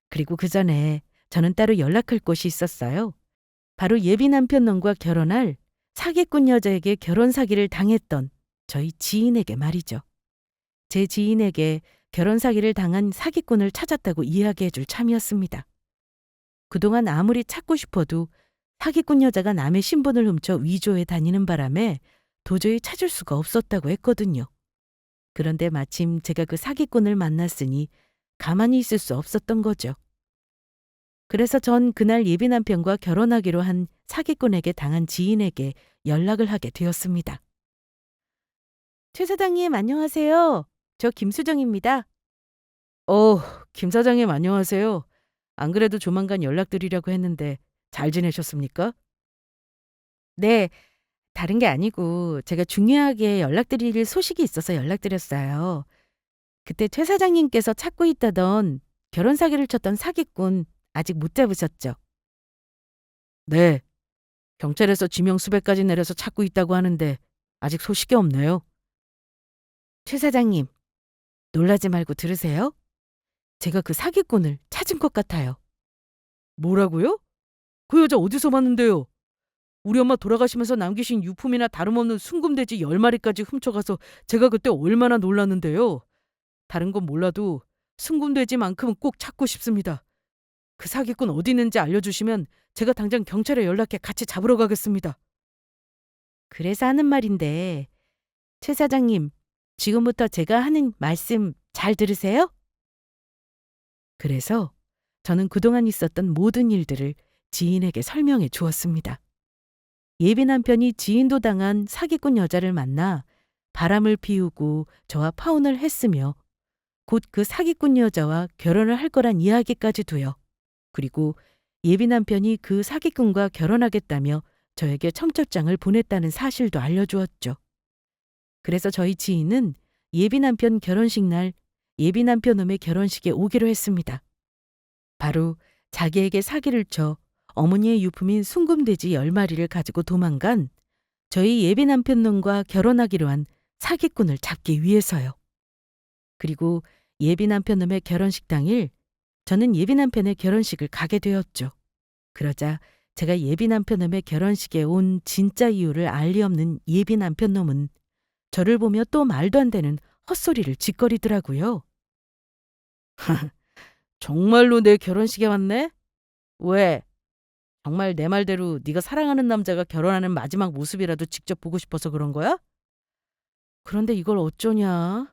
그리고 그 전에 저는 따로 연락할 곳이 있었어요. 바로 예비 남편놈과 결혼할 사기꾼 여자에게 결혼 사기를 당했던 저희 지인에게 말이죠. 제 지인에게 결혼 사기를 당한 사기꾼을 찾았다고 이야기해 줄 참이었습니다. 그동안 아무리 찾고 싶어도 사기꾼 여자가 남의 신분을 훔쳐 위조해 다니는 바람에 도저히 찾을 수가 없었다고 했거든요. 그런데 마침 제가 그 사기꾼을 만났으니 가만히 있을 수 없었던 거죠. 그래서 전 그날 예비 남편과 결혼하기로 한 사기꾼에게 당한 지인에게 연락을 하게 되었습니다. 최 사장님 안녕하세요. 저 김수정입니다. 김 사장님 안녕하세요. 안 그래도 조만간 연락드리려고 했는데 잘 지내셨습니까? 네, 다른 게 아니고 제가 중요하게 연락드릴 소식이 있어서 연락드렸어요. 그때 최 사장님께서 찾고 있다던 결혼 사기를 쳤던 사기꾼 아직 못 잡으셨죠? 네, 경찰에서 지명 수배까지 내려서 찾고 있다고 하는데 아직 소식이 없네요. 최 사장님, 놀라지 말고 들으세요. 제가 그 사기꾼을 찾은 것 같아요. 뭐라고요? 그 여자 어디서 봤는데요? 우리 엄마 돌아가시면서 남기신 유품이나 다름없는 순금돼지 10마리까지 훔쳐가서 제가 그때 얼마나 놀랐는데요. 다른 건 몰라도 순금돼지만큼은 꼭 찾고 싶습니다. 그 사기꾼 어디 있는지 알려주시면 제가 당장 경찰에 연락해 같이 잡으러 가겠습니다. 그래서 하는 말인데 최 사장님, 지금부터 제가 하는 말씀 잘 들으세요? 그래서 저는 그동안 있었던 모든 일들을 지인에게 설명해 주었습니다. 예비 남편이 지인도 당한 사기꾼 여자를 만나 바람을 피우고 저와 파혼을 했으며 곧 그 사기꾼 여자와 결혼을 할 거란 이야기까지도요. 그리고 예비 남편이 그 사기꾼과 결혼하겠다며 저에게 청첩장을 보냈다는 사실도 알려주었죠. 그래서 저희 지인은 예비 남편 결혼식 날 예비 남편놈의 결혼식에 오기로 했습니다. 바로 자기에게 사기를 쳐 어머니의 유품인 순금돼지 10마리를 가지고 도망간 저희 예비 남편놈과 결혼하기로 한 사기꾼을 잡기 위해서요. 그리고 예비 남편놈의 결혼식 당일 저는 예비 남편의 결혼식을 가게 되었죠. 그러자 제가 예비 남편놈의 결혼식에 온 진짜 이유를 알 리 없는 예비 남편놈은 저를 보며 또 말도 안 되는 헛소리를 짓거리더라고요. 정말로 내 결혼식에 왔네? 왜? 정말 내 말대로 네가 사랑하는 남자가 결혼하는 마지막 모습이라도 직접 보고 싶어서 그런 거야? 그런데 이걸 어쩌냐?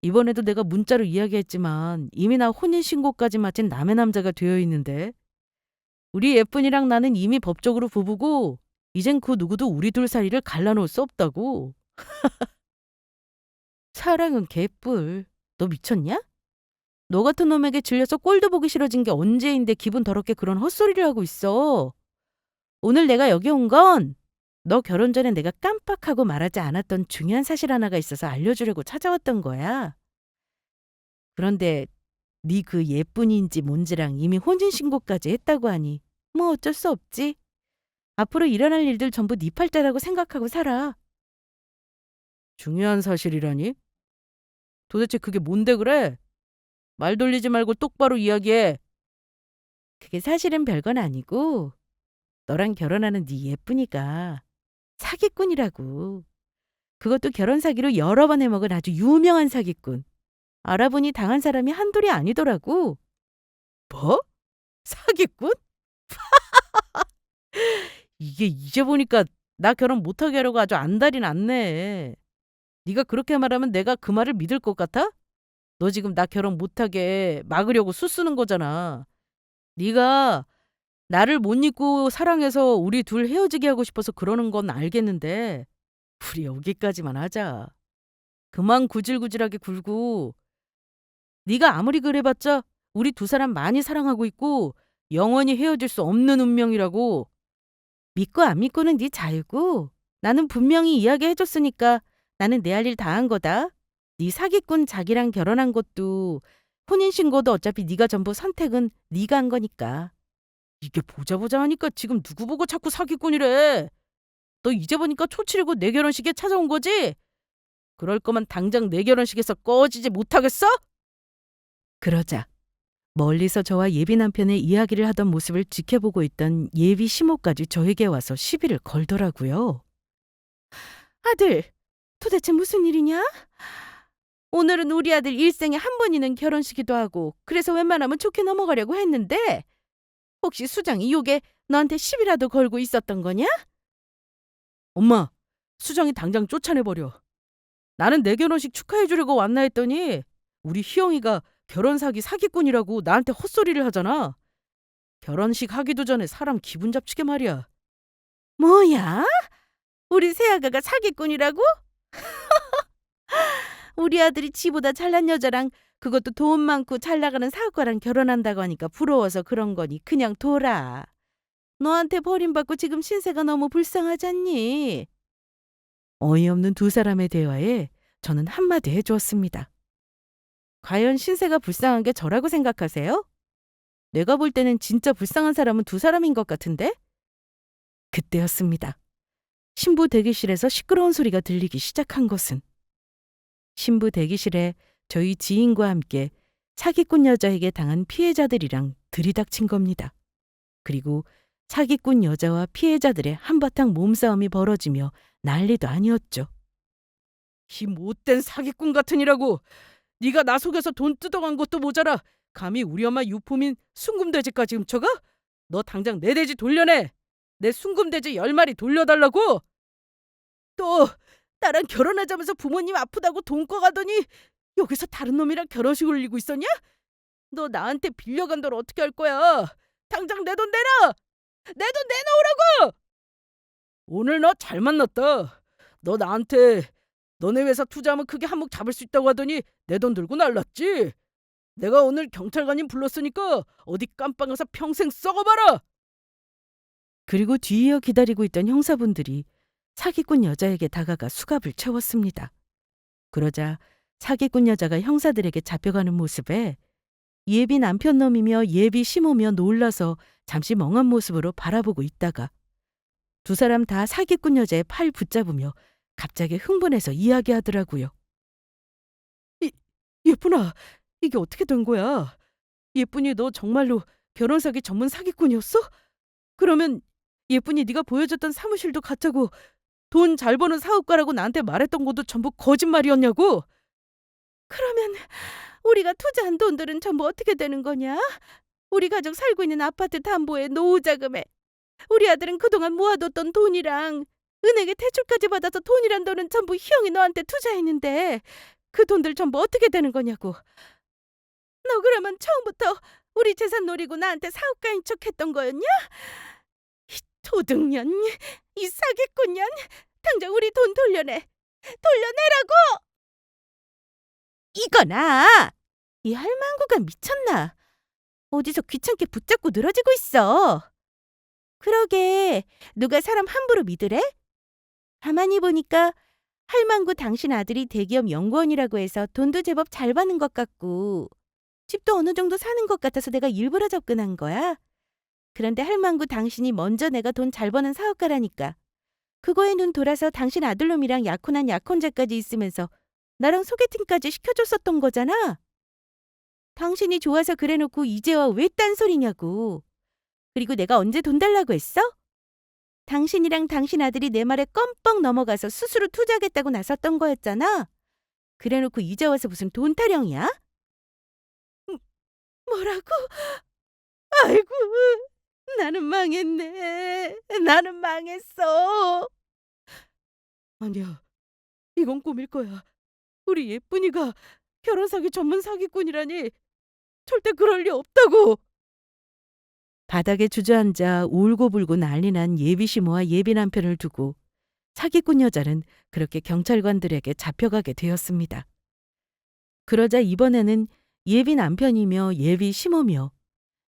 이번에도 내가 문자로 이야기했지만 이미 나 혼인신고까지 마친 남의 남자가 되어 있는데 우리 예쁜이랑 나는 이미 법적으로 부부고 이젠 그 누구도 우리 둘 사이를 갈라놓을 수 없다고. 사랑은 개뿔. 너 미쳤냐? 너 같은 놈에게 질려서 꼴도 보기 싫어진 게 언제인데 기분 더럽게 그런 헛소리를 하고 있어. 오늘 내가 여기 온 건 너 결혼 전에 내가 깜빡하고 말하지 않았던 중요한 사실 하나가 있어서 알려주려고 찾아왔던 거야. 그런데 네 그 예쁜인지 뭔지랑 이미 혼인신고까지 했다고 하니 뭐 어쩔 수 없지. 앞으로 일어날 일들 전부 네 팔자라고 생각하고 살아. 중요한 사실이라니? 도대체 그게 뭔데 그래? 말 돌리지 말고 똑바로 이야기해. 그게 사실은 별건 아니고 너랑 결혼하는 네 예쁜이가 사기꾼이라고. 그것도 결혼 사기로 여러 번 해먹은 아주 유명한 사기꾼. 알아보니 당한 사람이 한둘이 아니더라고. 뭐? 사기꾼? 이게 이제 보니까 나 결혼 못하게 하려고 아주 안달이 났네. 네가 그렇게 말하면 내가 그 말을 믿을 것 같아? 너 지금 나 결혼 못하게 막으려고 수쓰는 거잖아. 네가 나를 못 잊고 사랑해서 우리 둘 헤어지게 하고 싶어서 그러는 건 알겠는데 우리 여기까지만 하자. 그만 구질구질하게 굴고 네가 아무리 그래봤자 우리 두 사람 많이 사랑하고 있고 영원히 헤어질 수 없는 운명이라고. 믿고 안 믿고는 네 자유고 나는 분명히 이야기해줬으니까 나는 내 할 일 다 한 거다. 네 사기꾼 자기랑 결혼한 것도 혼인신고도 어차피 네가 전부 선택은 네가 한 거니까. 이게 보자 하니까 지금 누구 보고 자꾸 사기꾼이래. 너 이제 보니까 초치려고 내 결혼식에 찾아온 거지? 그럴 거면 당장 내 결혼식에서 꺼지지 못하겠어? 그러자 멀리서 저와 예비 남편의 이야기를 하던 모습을 지켜보고 있던 예비 시모까지 저에게 와서 시비를 걸더라고요. 아들, 도대체 무슨 일이냐? 오늘은 우리 아들 일생에 한 번이는 결혼식이기도 하고 그래서 웬만하면 좋게 넘어가려고 했는데 혹시 수정이 요게 너한테 시비라도 걸고 있었던 거냐? 엄마, 수정이 당장 쫓아내버려. 나는 내 결혼식 축하해주려고 왔나 했더니 우리 희영이가 결혼 사기 사기꾼이라고 나한테 헛소리를 하잖아. 결혼식 하기도 전에 사람 기분 잡치게 말이야. 뭐야? 우리 새아가가 사기꾼이라고? 우리 아들이 지보다 잘난 여자랑 그것도 돈 많고 잘 나가는 사업가랑 결혼한다고 하니까 부러워서 그런 거니 그냥 둬라. 너한테 버림받고 지금 신세가 너무 불쌍하잖니. 어이없는 두 사람의 대화에 저는 한마디 해주었습니다. 과연 신세가 불쌍한 게 저라고 생각하세요? 내가 볼 때는 진짜 불쌍한 사람은 두 사람인 것 같은데? 그때였습니다. 신부 대기실에서 시끄러운 소리가 들리기 시작한 것은 신부 대기실에 저희 지인과 함께 사기꾼 여자에게 당한 피해자들이랑 들이닥친 겁니다. 그리고 사기꾼 여자와 피해자들의 한바탕 몸싸움이 벌어지며 난리도 아니었죠. 이 못된 사기꾼 같으니라고. 네가 나 속여서 돈 뜯어간 것도 모자라 감히 우리 엄마 유품인 순금돼지까지 훔쳐가? 너 당장 내 돼지 돌려내. 내 순금돼지 10마리 돌려달라고. 또 나랑 결혼하자면서 부모님 아프다고 돈 꺼가더니 여기서 다른 놈이랑 결혼식 올리고 있었냐? 너 나한테 빌려간 돈 어떻게 할 거야? 당장 내 돈 내놔! 내 돈 내놓으라고! 오늘 너 잘 만났다. 너 나한테 너네 회사 투자하면 크게 한몫 잡을 수 있다고 하더니 내 돈 들고 날랐지? 내가 오늘 경찰관님 불렀으니까 어디 깜빵 가서 평생 썩어봐라! 그리고 뒤이어 기다리고 있던 형사분들이 사기꾼 여자에게 다가가 수갑을 채웠습니다. 그러자 사기꾼 여자가 형사들에게 잡혀가는 모습에 예비 남편놈이며 예비 시모며 놀라서 잠시 멍한 모습으로 바라보고 있다가 두 사람 다 사기꾼 여자의 팔 붙잡으며 갑자기 흥분해서 이야기하더라고요. 예쁜아, 이게 어떻게 된 거야? 예쁜이 너 정말로 결혼 사기 전문 사기꾼이었어? 그러면 예쁜이 네가 보여줬던 사무실도 가짜고 돈 잘 버는 사업가라고 나한테 말했던 것도 전부 거짓말이었냐고? 그러면 우리가 투자한 돈들은 전부 어떻게 되는 거냐? 우리 가족 살고 있는 아파트 담보에 노후 자금에 우리 아들은 그동안 모아뒀던 돈이랑 은행에 대출까지 받아서 돈이란 돈은 전부 희영이 너한테 투자했는데 그 돈들 전부 어떻게 되는 거냐고. 너 그러면 처음부터 우리 재산 노리고 나한테 사업가인 척했던 거였냐? 이 도둑년, 이 사기꾼년, 당장 우리 돈 돌려내. 돌려내라고! 이거나! 이 할망구가 미쳤나? 어디서 귀찮게 붙잡고 늘어지고 있어. 그러게, 누가 사람 함부로 믿으래? 가만히 보니까 할망구 당신 아들이 대기업 연구원이라고 해서 돈도 제법 잘 받는 것 같고 집도 어느 정도 사는 것 같아서 내가 일부러 접근한 거야. 그런데 할망구 당신이 먼저 내가 돈 잘 버는 사업가라니까. 그거에 눈 돌아서 당신 아들놈이랑 약혼한 약혼자까지 있으면서 나랑 소개팅까지 시켜줬었던 거잖아. 당신이 좋아서 그래놓고 이제와 왜 딴소리냐고. 그리고 내가 언제 돈 달라고 했어? 당신이랑 당신 아들이 내 말에 껌뻑 넘어가서 스스로 투자하겠다고 나섰던 거였잖아. 그래놓고 이제 와서 무슨 돈 타령이야? 뭐라고? 아이고, 나는 망했네. 나는 망했어. 아니야, 이건 꿈일 거야. 우리 예쁜이가 결혼 사기 전문 사기꾼이라니. 절대 그럴 리 없다고. 바닥에 주저앉아 울고불고 난리난 예비 시모와 예비 남편을 두고 사기꾼 여자는 그렇게 경찰관들에게 잡혀가게 되었습니다. 그러자 이번에는 예비 남편이며 예비 시모며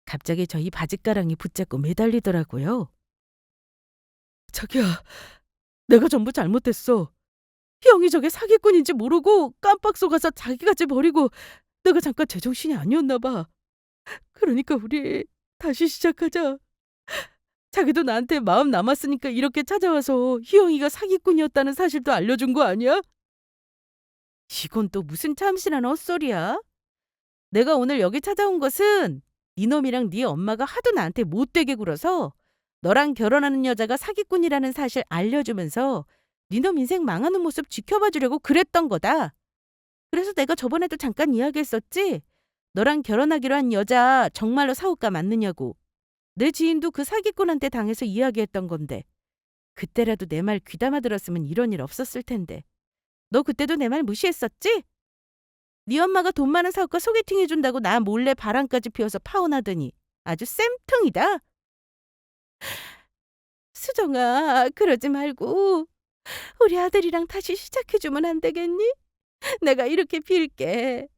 갑자기 저희 바짓가랑이 붙잡고 매달리더라고요. 자기야, 내가 전부 잘못했어. 형이 저게 사기꾼인지 모르고 깜빡 속아서 자기가 쟤 버리고 내가 잠깐 제정신이 아니었나 봐. 그러니까 우리 다시 시작하자. 자기도 나한테 마음 남았으니까 이렇게 찾아와서 희영이가 사기꾼이었다는 사실도 알려준 거 아니야? 이건 또 무슨 참신한 헛소리야? 내가 오늘 여기 찾아온 것은 니놈이랑 네 엄마가 하도 나한테 못되게 굴어서 너랑 결혼하는 여자가 사기꾼이라는 사실 알려주면서 니놈 인생 망하는 모습 지켜봐 주려고 그랬던 거다. 그래서 내가 저번에도 잠깐 이야기했었지? 너랑 결혼하기로 한 여자 정말로 사업가 맞느냐고. 내 지인도 그 사기꾼한테 당해서 이야기했던 건데 그때라도 내 말 귀담아 들었으면 이런 일 없었을 텐데. 너 그때도 내 말 무시했었지? 네 엄마가 돈 많은 사업가 소개팅 해준다고 나 몰래 바람까지 피워서 파혼하더니 아주 쌤통이다. 수정아, 그러지 말고 우리 아들이랑 다시 시작해주면 안 되겠니? 내가 이렇게 빌게.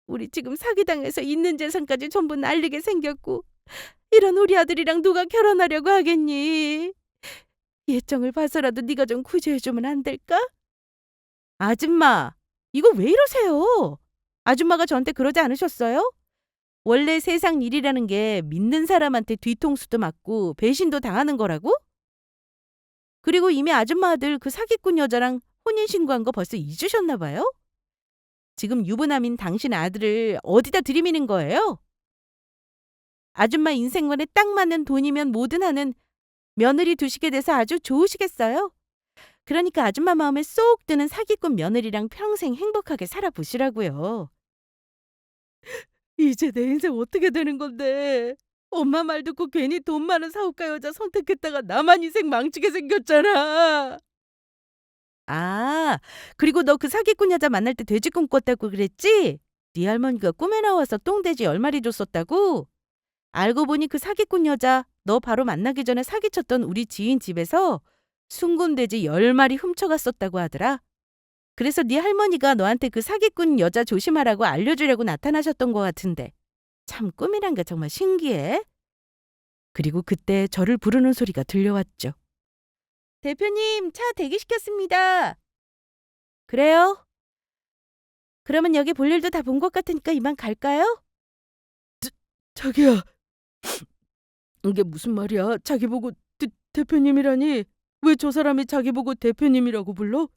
우리 지금 사기당해서 있는 재산까지 전부 날리게 생겼고 이런 우리 아들이랑 누가 결혼하려고 하겠니? 예정을 봐서라도 네가 좀 구제해주면 안 될까? 아줌마, 이거 왜 이러세요? 아줌마가 저한테 그러지 않으셨어요? 원래 세상 일이라는 게 믿는 사람한테 뒤통수도 맞고 배신도 당하는 거라고? 그리고 이미 아줌마 아들 그 사기꾼 여자랑 혼인신고한 거 벌써 잊으셨나 봐요? 지금 유부남인 당신 아들을 어디다 들이미는 거예요? 아줌마 인생관에 딱 맞는 돈이면 뭐든 하는 며느리 두시게 돼서 아주 좋으시겠어요? 그러니까 아줌마 마음에 쏙 드는 사기꾼 며느리랑 평생 행복하게 살아보시라고요. 이제 내 인생 어떻게 되는 건데? 엄마 말 듣고 괜히 돈 많은 사업가 여자 선택했다가 나만 인생 망치게 생겼잖아. 아, 그리고 너 그 사기꾼 여자 만날 때 돼지 꿈 꿨다고 그랬지? 네 할머니가 꿈에 나와서 똥돼지 10마리 줬었다고? 알고 보니 그 사기꾼 여자 너 바로 만나기 전에 사기쳤던 우리 지인 집에서 순금돼지 10마리 훔쳐갔었다고 하더라. 그래서 네 할머니가 너한테 그 사기꾼 여자 조심하라고 알려주려고 나타나셨던 것 같은데 참 꿈이란 게 정말 신기해. 그리고 그때 저를 부르는 소리가 들려왔죠. 대표님, 차 대기시켰습니다. 그래요? 그러면 여기 볼 일도 다 본 것 같으니까 이만 갈까요? 자기야, 이게 무슨 말이야? 자기 보고 대표님이라니? 왜 저 사람이 자기 보고 대표님이라고 불러?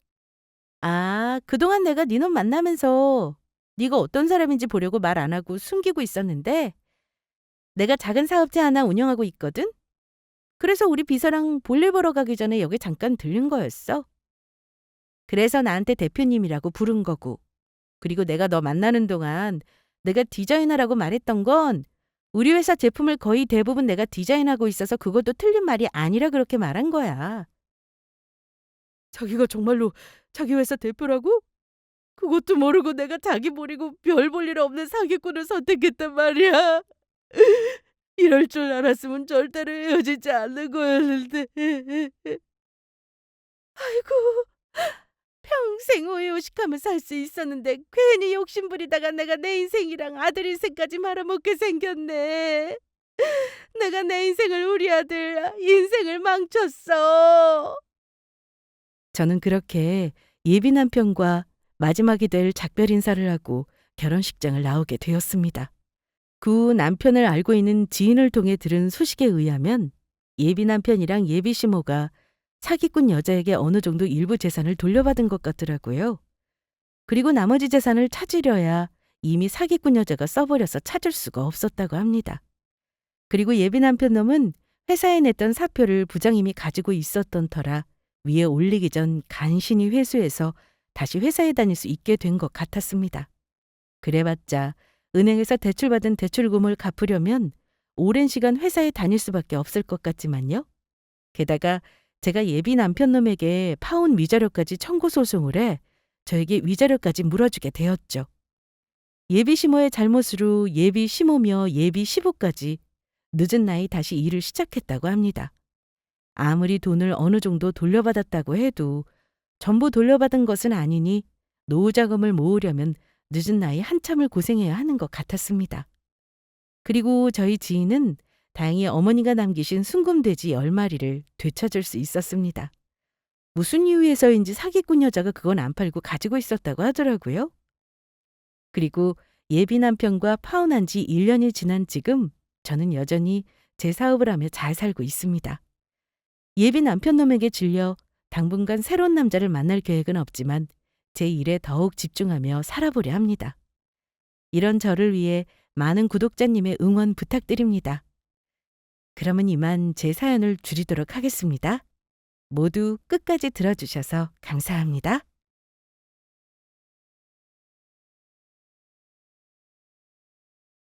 아, 그동안 내가 네 놈 만나면서 네가 어떤 사람인지 보려고 말 안 하고 숨기고 있었는데 내가 작은 사업체 하나 운영하고 있거든? 그래서 우리 비서랑 볼일 보러 가기 전에 여기 잠깐 들른 거였어. 그래서 나한테 대표님이라고 부른 거고. 그리고 내가 너 만나는 동안 내가 디자이너라고 말했던 건 우리 회사 제품을 거의 대부분 내가 디자인하고 있어서 그것도 틀린 말이 아니라 그렇게 말한 거야. 자기가 정말로 자기 회사 대표라고? 그것도 모르고 내가 자기 버리고 별 볼 일 없는 사기꾼을 선택했단 말이야. 이럴 줄 알았으면 절대로 헤어지지 않는 거였는데. 아이고, 평생 우유식하며 살 수 있었는데 괜히 욕심부리다가 내가 내 인생이랑 아들 인생까지 말아먹게 생겼네. 내가 내 인생을 우리 아들 인생을 망쳤어. 저는 그렇게 예비 남편과 마지막이 될 작별 인사를 하고 결혼식장을 나오게 되었습니다. 그 후 남편을 알고 있는 지인을 통해 들은 소식에 의하면 예비 남편이랑 예비 시모가 사기꾼 여자에게 어느 정도 일부 재산을 돌려받은 것 같더라고요. 그리고 나머지 재산을 찾으려야 이미 사기꾼 여자가 써버려서 찾을 수가 없었다고 합니다. 그리고 예비 남편 놈은 회사에 냈던 사표를 부장님이 가지고 있었던 터라 위에 올리기 전 간신히 회수해서 다시 회사에 다닐 수 있게 된 것 같았습니다. 그래봤자 은행에서 대출받은 대출금을 갚으려면 오랜 시간 회사에 다닐 수밖에 없을 것 같지만요. 게다가 제가 예비 남편 놈에게 파혼 위자료까지 청구 소송을 해 저에게 위자료까지 물어주게 되었죠. 예비 시모의 잘못으로 예비 시모며 예비 시부까지 늦은 나이 다시 일을 시작했다고 합니다. 아무리 돈을 어느 정도 돌려받았다고 해도 전부 돌려받은 것은 아니니 노후 자금을 모으려면 늦은 나이 한참을 고생해야 하는 것 같았습니다. 그리고 저희 지인은 다행히 어머니가 남기신 순금돼지 10마리를 되찾을 수 있었습니다. 무슨 이유에서인지 사기꾼 여자가 그건 안 팔고 가지고 있었다고 하더라고요. 그리고 예비 남편과 파혼한 지 1년이 지난 지금 저는 여전히 제 사업을 하며 잘 살고 있습니다. 예비 남편 놈에게 질려 당분간 새로운 남자를 만날 계획은 없지만 제 일에 더욱 집중하며 살아보려 합니다. 이런 저를 위해 많은 구독자님의 응원 부탁드립니다. 그러면 이만 제 사연을 줄이도록 하겠습니다. 모두 끝까지 들어주셔서 감사합니다.